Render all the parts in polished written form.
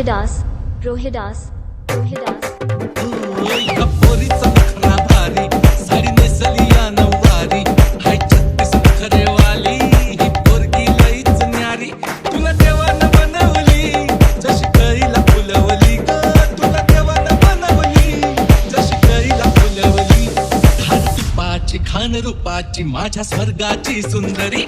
रोहिदास रोहिदास रोहिदास या पोरीचा नखरा भारी, साडी नेसली या नऊवारी, हाय 36 नखरेवाली, ही पोरगी लईच न्यारी. तुला देवानं बनवली जशी कळीला फुलवली ग, तुला देवानं बनवली जशी कळीला फुलवली. धान तुपाची खान रूपाची माझ्या स्वर्गाची सुंदरी.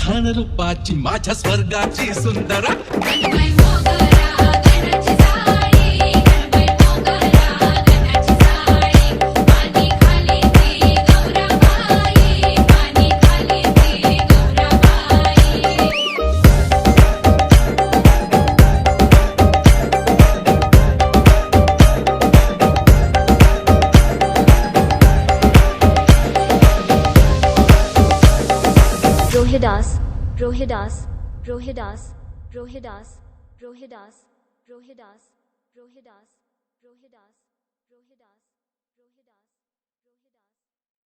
खान रूपाची माझ्या स्वर्गाची सुंदरा. रोहिदास रोहिदास रोहिदास रोहिदास रोहिदास रोहिदास रोहिदास रोहिदास